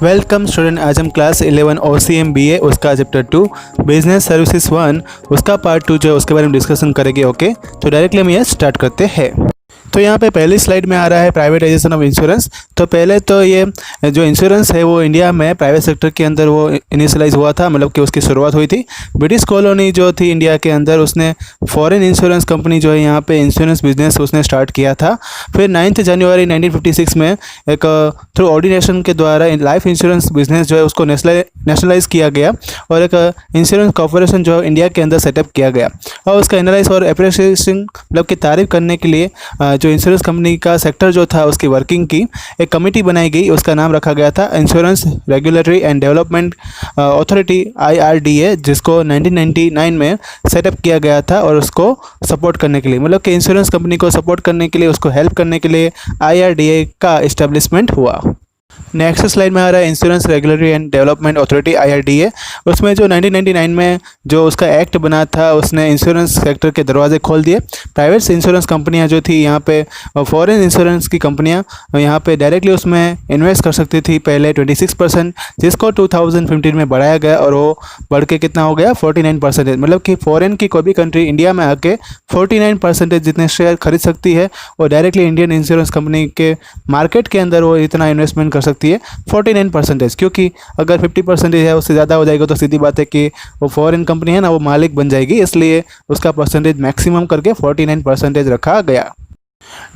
Welcome student. आज हम class 11 OCM BA उसका चैप्टर 2 बिजनेस सर्विसेज 1 उसका पार्ट 2 जो है उसके बारे में डिस्कशन करेंगे। ओके, तो डायरेक्टली हम ये स्टार्ट करते हैं। तो यहाँ पे पहली स्लाइड में आ रहा है प्राइवेटाइजेशन ऑफ इंश्योरेंस। तो पहले तो ये जो इंश्योरेंस है वो इंडिया में प्राइवेट सेक्टर के अंदर वो इनिशियलाइज हुआ था, मतलब कि उसकी शुरुआत हुई थी। ब्रिटिश कॉलोनी जो थी इंडिया के अंदर, उसने फॉरेन इंश्योरेंस कंपनी जो है यहाँ पे इंश्योरेंस बिजनेस उसने स्टार्ट किया था। फिर 9 जनवरी 1956 में एक थ्रू ऑर्डिनेशन के द्वारा लाइफ इंश्योरेंस बिजनेस जो है उसको नेशनलाइज किया गया और एक इंश्योरेंस कॉर्पोरेशन जो इंडिया के अंदर सेटअप किया गया। और उसका एनालाइज और अप्रिसिएशन मतलब की तारीफ करने के लिए जो इंश्योरेंस कंपनी का सेक्टर जो था उसकी वर्किंग की एक कमेटी बनाई गई। उसका नाम रखा गया था insurance regulatory and development authority IRDA, जिसको 1999 में सेटअप किया गया था। और उसको सपोर्ट करने के लिए, मतलब कि इंश्योरेंस कंपनी को सपोर्ट करने के लिए, उसको हेल्प करने के लिए IRDA का इस्टेब्लिशमेंट हुआ। नेक्स्ट स्लाइड में आ रहा है insurance regulatory and development authority IRDA। उसमें जो 1999 में जो उसका एक्ट बना था उसने इंश्योरेंस सेक्टर के दरवाजे खोल दिए। प्राइवेट इंश्योरेंस कंपनियां जो थी यहाँ पे, फॉरेन इंश्योरेंस की कंपनियां यहाँ पे डायरेक्टली उसमें इन्वेस्ट कर सकती थी पहले 26%, जिसको 2015 में बढ़ाया गया और वो बढ़ के कितना हो गया 49%। मतलब कि फॉरेन की कोई भी कंट्री इंडिया में आके 49% जितने शेयर खरीद सकती है और डायरेक्टली इंडियन इंश्योरेंस कंपनी के मार्केट के अंदर वो इतना इन्वेस्टमेंट कर सकती है 49%। क्योंकि अगर 50% है उससे ज़्यादा हो जाएगा तो सीधी बात है कि वो फॉरेन कंपनी है ना, वो मालिक बन जाएगी, इसलिए उसका परसेंटेज मैक्सिमम करके 49% रखा गया।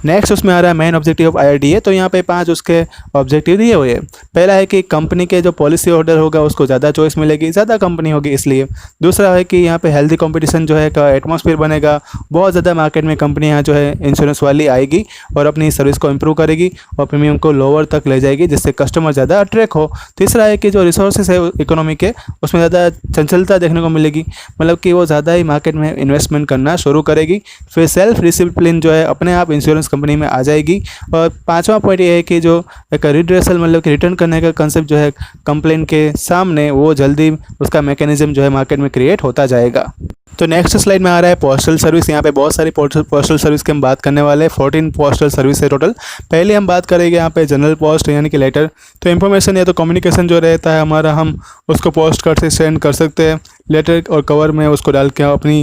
नेक्स्ट उसमें आ रहा है मेन ऑब्जेक्टिव ऑफ IRDA। तो यहाँ पे 5 उसके ऑब्जेक्टिव दिए हुए हैं। पहला है कि कंपनी के जो पॉलिसी होल्डर होगा उसको ज़्यादा चॉइस मिलेगी, ज़्यादा कंपनी होगी इसलिए। दूसरा है कि यहाँ पे हेल्दी कंपटीशन जो है का एटमॉस्फेयर बनेगा, बहुत ज़्यादा मार्केट में कंपनियाँ जो है इंश्योरेंस वाली आएगी और अपनी सर्विस को इम्प्रूव करेगी और प्रीमियम को लोअर तक ले जाएगी, जिससे कस्टमर ज़्यादा अट्रैक्ट हो। तीसरा है कि जो रिसोर्सेज है इकोनॉमी के, उसमें ज़्यादा चंचलता देखने को मिलेगी, मतलब कि वो ज़्यादा ही मार्केट में इन्वेस्टमेंट करना शुरू करेगी। फिर सेल्फ डिसिप्लिन जो है अपने आप इंश्योरेंस कंपनी में आ जाएगी। और 5वां पॉइंट ये है कि जो एक रिड्रेसल मतलब कि रिटर्न करने का कंसेप्ट जो है कंप्लेन के सामने, वो जल्दी उसका मैकेनिज्म जो है मार्केट में क्रिएट होता जाएगा। तो नेक्स्ट स्लाइड में आ रहा है पोस्टल सर्विस। यहाँ पे बहुत सारी पोस्टल सर्विस के हम बात करने वाले हैं। 14 पोस्टल सर्विस है टोटल। पहले हम बात करेंगे यहाँ पे जनरल पोस्ट यानी कि लेटर। तो इन्फॉर्मेशन या तो कम्युनिकेशन जो रहता है हमारा, हम उसको पोस्ट कार्ड से सेंड कर सकते हैं। लेटर और कवर में उसको डाल के अपनी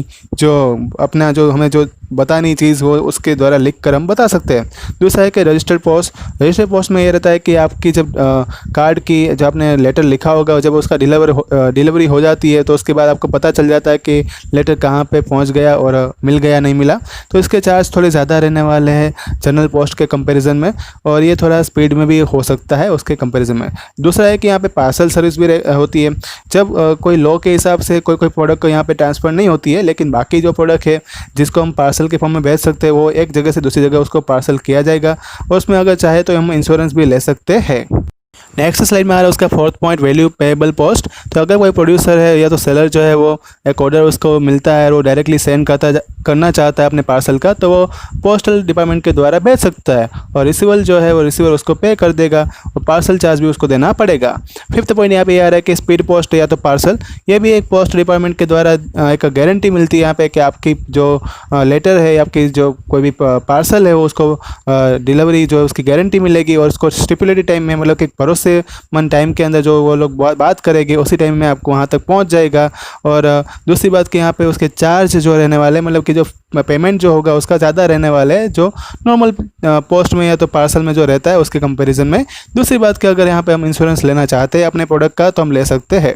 अपना जो हमें जो बतानी चीज़ हो उसके द्वारा लिख कर हम बता सकते हैं। दूसरा है कि रजिस्टर्ड पोस्ट। रजिस्टर्ड पोस्ट में ये रहता है कि आपकी जब कार्ड की जो आपने लेटर लिखा होगा, जब उसका डिलीवरी हो जाती है तो उसके बाद आपको पता चल जाता है कि लेटर कहाँ पे पहुंच गया और मिल गया नहीं मिला। तो इसके चार्ज थोड़े ज़्यादा रहने वाले हैं जनरल पोस्ट के कंपैरिजन में, और ये थोड़ा स्पीड में भी हो सकता है उसके कंपैरिजन में। दूसरा है कि यहाँ पे पार्सल सर्विस भी होती है। जब कोई लॉ के हिसाब से कोई प्रोडक्ट को यहाँ पे ट्रांसफ़र नहीं होती है, लेकिन बाकी जो प्रोडक्ट है जिसको हम पार्सल के फॉर्म में भेज सकते हैं, वो एक जगह से दूसरी जगह उसको पार्सल किया जाएगा और उसमें अगर चाहे तो हम इंश्योरेंस भी ले सकते हैं। नेक्स्ट स्लाइड में आ रहा है उसका 4th point value payable post. तो अगर कोई प्रोड्यूसर है या तो सेलर जो है वो एक ऑर्डर उसको मिलता है और वो डायरेक्टली सेंड करना चाहता है अपने पार्सल का, तो वो पोस्टल डिपार्टमेंट के द्वारा भेज सकता है और रिसीवर जो है वो रिसीवर उसको पे कर देगा और पार्सल चार्ज भी उसको देना पड़ेगा। 5th पॉइंट यहाँ पे आ रहा है कि स्पीड पोस्ट या तो पार्सल, ये भी एक पोस्ट डिपार्टमेंट के द्वारा एक गारंटी मिलती है यहाँ पे कि आपकी जो लेटर है, आपकी जो कोई भी पार्सल है वो उसको डिलीवरी जो है उसकी गारंटी मिलेगी और उसको स्टिपुलेटेड टाइम में, मतलब कि भरोसेमंद टाइम के अंदर जो वो लोग बात करेंगे उसी टाइम में आपको वहाँ तक पहुँच जाएगा। और दूसरी बात कि यहाँ पे उसके चार्ज जो रहने वाले, मतलब कि जो पेमेंट जो होगा उसका ज़्यादा रहने वाले है जो नॉर्मल पोस्ट में या तो पार्सल में जो रहता है उसके कंपैरिजन में। दूसरी बात कि अगर यहाँ पे हम इंश्योरेंस लेना चाहते हैं अपने प्रोडक्ट का तो हम ले सकते हैं।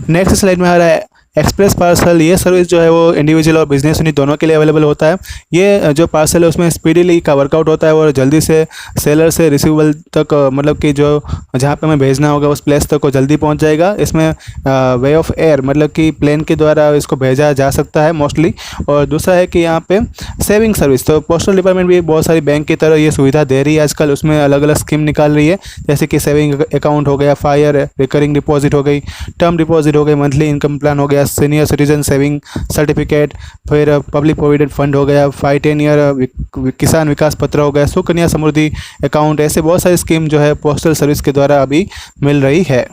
नेक्स्ट स्लाइड में आ रहा है एक्सप्रेस पार्सल। ये सर्विस जो है वो इंडिविजुअल और बिजनेस यूनिट दोनों के लिए अवेलेबल होता है। ये जो पार्सल है उसमें स्पीडीली का वर्कआउट होता है और जल्दी से सेलर से रिसीवेबल तक, मतलब कि जो जहाँ पे हमें भेजना होगा उस प्लेस तक वो जल्दी पहुँच जाएगा। इसमें वे ऑफ एयर मतलब कि प्लेन के द्वारा इसको भेजा जा सकता है मोस्टली। और दूसरा है कि यहाँ पे सेविंग सर्विस। तो पोस्टल डिपार्टमेंट भी बहुत सारी बैंक की तरह ये सुविधा दे रही है आजकल। उसमें अलग अलग स्कीम निकाल रही है, जैसे कि सेविंग अकाउंट हो गया, फायर रिकरिंग डिपॉजिट हो गई, टर्म डिपॉजिट हो गई, मंथली इनकम प्लान हो गया, सीनियर सिटीजन सेविंग सर्टिफिकेट, फिर पब्लिक प्रोविडेंट फंड हो गया, 5-10 ईयर किसान विकास पत्र हो गया, सुकन्या समृद्धि अकाउंट। ऐसे बहुत सारी स्कीम जो है पोस्टल सर्विस के द्वारा अभी मिल रही है।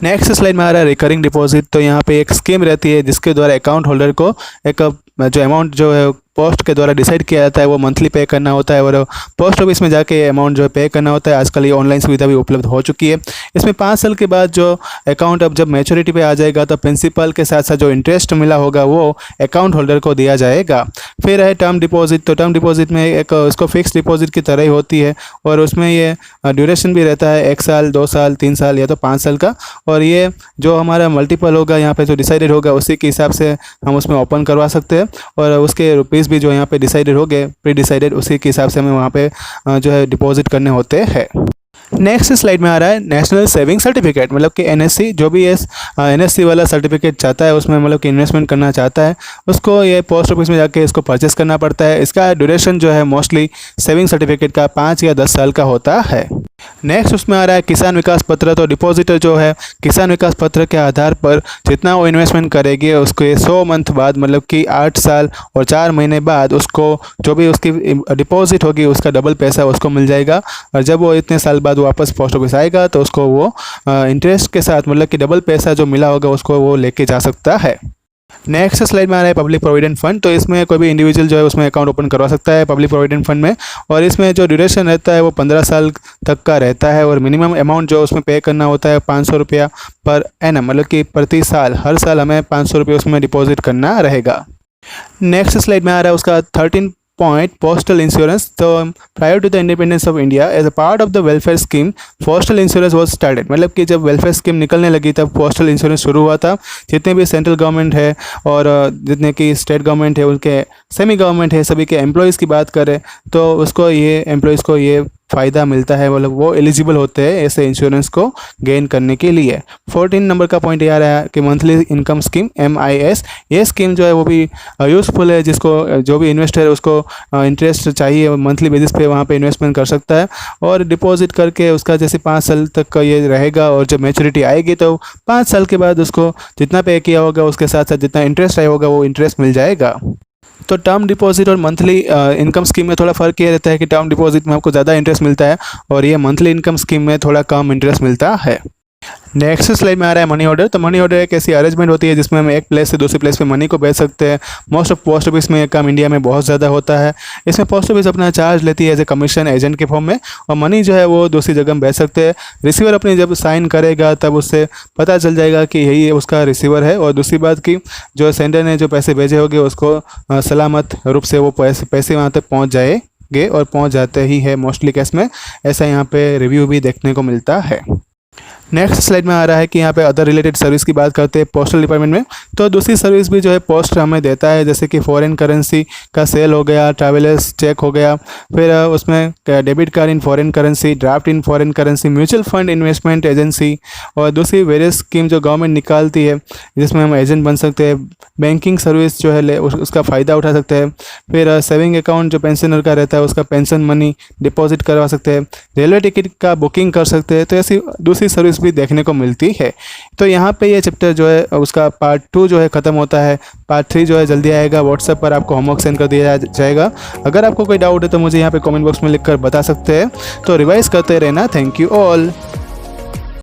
नेक्स्ट स्लाइड में आ रहा है रिकरिंग डिपॉजिट। तो यहाँ पे एक स्कीम रहती है जिसके द्वारा अकाउंट होल्डर को एक जो अमाउंट जो है पोस्ट के द्वारा डिसाइड किया जाता है वो मंथली पे करना होता है और पोस्ट ऑफिस में जाके अमाउंट जो है पे करना होता है। आजकल ये ऑनलाइन सुविधा भी उपलब्ध हो चुकी है। इसमें 5 साल के बाद जो अकाउंट अब जब मैच्योरिटी पे आ जाएगा तो प्रिंसिपल के साथ साथ जो इंटरेस्ट मिला होगा वो अकाउंट होल्डर को दिया जाएगा। फिर है टर्म डिपॉजिट। तो टर्म डिपॉजिट में एक इसको फिक्स डिपॉजिट की तरह ही होती है और उसमें ये ड्यूरेशन भी रहता है 1 साल, 2 साल, 3 साल या तो 5 साल का। और ये जो हमारा मल्टीपल होगा यहाँ पे जो डिसाइडेड होगा उसी के हिसाब से हम उसमें ओपन करवा सकते हैं और उसके रुपीज़ भी जो यहाँ पे डिसाइडेड हो गए प्री डिसाइडेड उसी के हिसाब से हमें वहाँ पे जो है डिपॉजिट करने होते हैं। नेक्स्ट स्लाइड में आ रहा है नेशनल सेविंग सर्टिफिकेट, मतलब कि एनएससी। जो भी एनएससी वाला सर्टिफिकेट चाहता है उसमें मतलब कि इन्वेस्टमेंट करना चाहता है उसको ये पोस्ट ऑफिस में जाके इसको परचेस करना पड़ता है। इसका ड्यूरेशन जो है मोस्टली सेविंग सर्टिफिकेट का 5 या 10 साल का होता है। नेक्स्ट उसमें आ रहा है किसान विकास पत्र। तो डिपॉजिटर जो है किसान विकास पत्र के आधार पर जितना वो इन्वेस्टमेंट करेगी उसके 100 मंथ बाद मतलब कि 8 साल और 4 महीने बाद उसको जो भी उसकी डिपॉजिट होगी उसका डबल पैसा उसको मिल जाएगा। और जब वो इतने साल बाद वापस पोस्ट ऑफिस आएगा तो उसको वो इंटरेस्ट के साथ मतलब कि डबल पैसा जो मिला होगा उसको वो लेके जा सकता है। नेक्स्ट स्लाइड में आ रहा है पब्लिक प्रोविडेंट फंड। तो इसमें कोई भी इंडिविजुअल जो है उसमें अकाउंट ओपन करवा सकता है पब्लिक प्रोविडेंट फंड में और इसमें जो ड्यूरेशन रहता है वो 15 साल तक का रहता है और मिनिमम अमाउंट जो उसमें पे करना होता है 500 रुपया पर एनम, मतलब कि प्रति साल हर साल हमें 500 रुपये उसमें डिपॉजिट करना रहेगा। नेक्स्ट स्लाइड में आ रहा है उसका 13 point postal insurance. So prior to the independence of India, as a part of the welfare scheme, postal insurance was started. मतलब कि जब वेलफेयर स्कीम निकलने लगी तब पोस्टल इंश्योरेंस शुरू हुआ था। जितने भी सेंट्रल गवर्नमेंट है और जितने की स्टेट गवर्नमेंट है उनके सेमी गवर्नमेंट है सभी के एम्प्लॉयज़ की बात करें तो उसको ये एम्प्लॉयज़ को ये फ़ायदा मिलता है, मतलब वो एलिजिबल होते हैं ऐसे इंश्योरेंस को गेन करने के लिए। 14 नंबर का पॉइंट ये आ रहा है कि मंथली इनकम स्कीम MIS। ये स्कीम जो है वो भी यूज़फुल है, जिसको जो भी इन्वेस्टर है उसको इंटरेस्ट चाहिए मंथली बेसिस पे वहाँ पे इन्वेस्टमेंट कर सकता है और डिपॉजिट करके उसका जैसे 5 साल तक का ये रहेगा और जब मैच्योरिटी आएगी तो 5 साल के बाद उसको जितना पे किया होगा उसके साथ साथ जितना इंटरेस्ट आया होगा वो इंटरेस्ट मिल जाएगा। तो टर्म डिपॉजिट और मंथली इनकम स्कीम में थोड़ा फ़र्क ये रहता है कि टर्म डिपॉजिट में आपको ज़्यादा इंटरेस्ट मिलता है और ये मंथली इनकम स्कीम में थोड़ा कम इंटरेस्ट मिलता है। नेक्स्ट स्लाइड में आ रहा है मनी ऑर्डर। तो मनी ऑर्डर एक ऐसी अरेंजमेंट होती है जिसमें हम एक प्लेस से दूसरी प्लेस पे मनी को भेज सकते हैं। मोस्ट ऑफ पोस्ट ऑफिस में काम इंडिया में बहुत ज़्यादा होता है। इसमें पोस्ट ऑफिस अपना चार्ज लेती है एज ए कमीशन एजेंट के फॉर्म में और मनी जो है वो दूसरी जगह में भेज सकते हैं। रिसीवर अपनी जब साइन करेगा तब उससे पता चल जाएगा कि यही उसका रिसीवर है और दूसरी बात की जो सेंडर ने जो पैसे भेजे होंगे उसको सलामत रूप से वो पैसे वहाँ तक पहुँच जाएंगे और पहुँच जाते ही है मोस्टली केस में। ऐसा यहाँ पे रिव्यू भी देखने को मिलता है। नेक्स्ट स्लाइड में आ रहा है कि यहाँ पे अदर रिलेटेड सर्विस की बात करते हैं पोस्टल डिपार्टमेंट में। तो दूसरी सर्विस भी जो है पोस्ट हमें देता है, जैसे कि फॉरेन करेंसी का सेल हो गया, ट्रैवलर्स चेक हो गया, फिर उसमें debit card in foreign currency, draft in foreign currency, mutual fund investment agency और दूसरी वेरियस स्कीम जो गवर्नमेंट निकालती है जिसमें हम एजेंट बन सकते हैं। बैंकिंग सर्विस जो है उसका फ़ायदा उठा सकते हैं। फिर सेविंग अकाउंट जो पेंशनर का रहता है उसका पेंशन मनी डिपॉजिट करवा सकते हैं। रेलवे टिकट का बुकिंग कर सकते हैं। तो ऐसी दूसरी सर्विस भी देखने को मिलती है। तो यहाँ पे ये चैप्टर जो है उसका पार्ट 2 जो है ख़त्म होता है। पार्ट 3 जो है जल्दी आएगा। व्हाट्सएप पर आपको होमवर्क सेंड कर दिया जाएगा। अगर आपको कोई डाउट है तो मुझे यहाँ पे कमेंट बॉक्स में लिखकर बता सकते हैं। तो रिवाइज करते रहना। Thank you all.